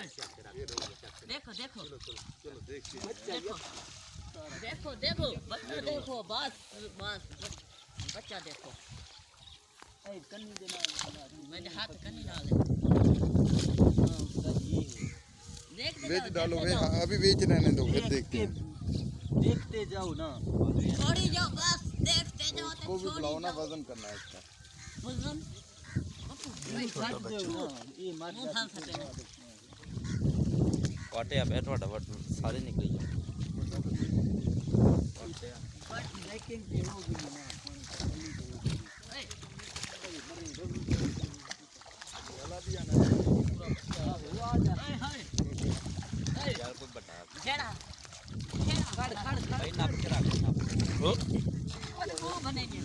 देखो देखो देखो देखो बच्चा देखो बस बस बच्चा देखो मेरे हाथ कन्नी डाले बेच डालो भाई, अभी बेच रहने दो, फिर देखते हैं। देखते जाओ ना, छोड़ी जाओ बस देखते जाओ। उसको भी बुलाओ ना, वजन करना है इसका। वजन ये मार वाटे आप थोड़ा वट सारे निकल जाए यार कोई बता छेड़ा खड़ खड़ भाई नाप के रख वो बनेंगे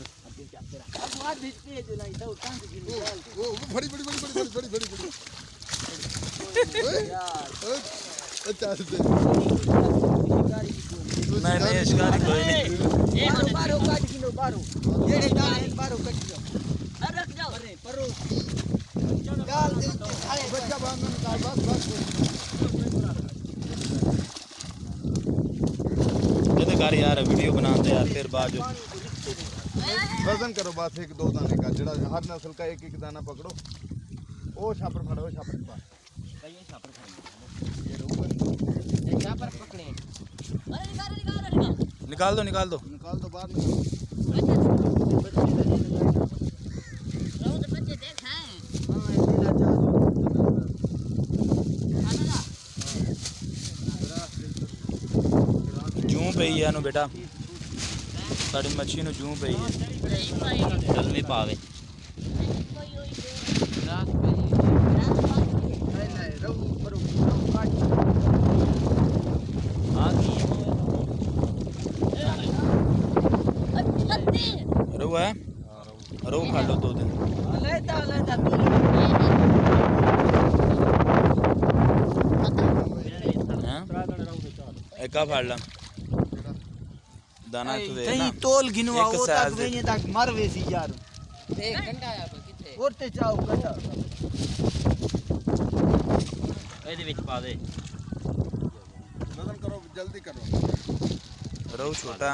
वो बड़ी बड़ी बड़ी बड़ी बड़ी बड़ी बड़ी बड़ी अच्छा नहीं शिकारी कोई नहीं बारो काट किलो बारो ये डाल बारो काट दो रख जाओ। अरे परो डाल दे बच्चा बांध निकाल, बस बस। ये कर यार वीडियो बनाते यार फिर बाद वजन करो बस, एक दो दाने का, जड़ा हर नस्ल का एक एक दाना पकड़ो। ओ छापर फड़ो, छापर के पास ये छापर पकड़े। अरे निकाल निकाल दो निकाल दो बाहर, निकाल। रोज बच्चे देख हैं जूं पई है नु बेटा, साड़ी मच्छी नु जूं पई है, चल भी पावे हां की रो है रो खा लो 2 दिन लेता एक का फाड़ ला दाना तो दे ना तोल गिनवा एक वो साइज तक वेने तक मरवे सी यार एक घंटा आया किथे ओरते चाओ कटा ਇਹਦੇ ਵਿੱਚ ਪਾ ਦੇ वजन करो, जल्दी करो। रो छोटा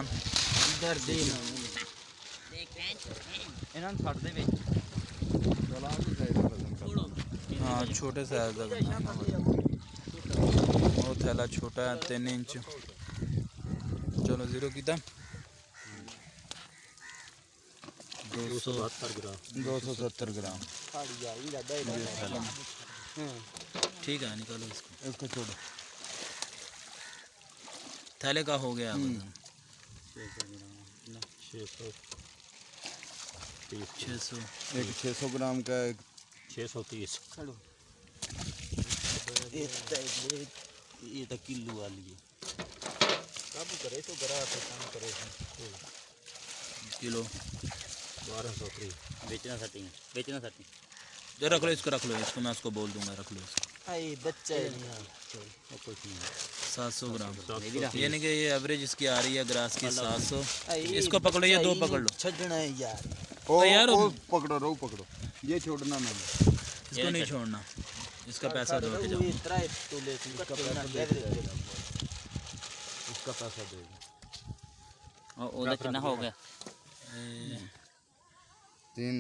इधर दे ना देख हैं ਇਹਨਾਂ ਨੂੰ ਛੱਡ ਦੇ ਵਿੱਚ चला भी चाहिए वजन करो। हाँ छोटे साइज का करना है। वो थैला छोटा है 3 इंच। चलो जीरो कितना 270 ग्राम। ठीक है निकालो इसको छोड़ो। थैले का हो गया 600 एक 600 ग्राम का, एक 630 ये तो किलो वाली है काबू करे तो गरा से काम करे किलो 1200 बेचना सेटिंग जो रख लो इसको, रख लो इसको, मैं उसको बोल दूंगा रख लो इसको। ये बच्चा है कुछ नहीं 700 ग्राम यानी कि ये एवरेज इसकी आ रही है ग्रास की 700। इसको पकड़ो, ये 2 पकड़ लो। छड़ना है यार ओ यार, ओ पकड़ो, रो पकड़ो, ये छोड़ना नहीं। इसको नहीं छोड़ना, इसका पैसा दो के जाओ। ये ट्राई तो ले इसका पैसा दे ओदा कितना हो गया 3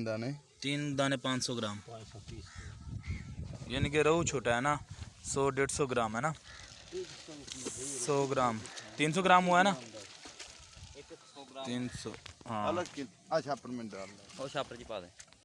दाने 500 ग्राम यानी कि रोहू छोटा है ना 100-150 ग्राम है ना 100 ग्राम 300 ग्राम हुआ है ना 300 हाँ अलग की। अच्छा पर में डाल और छापर जी पा दे।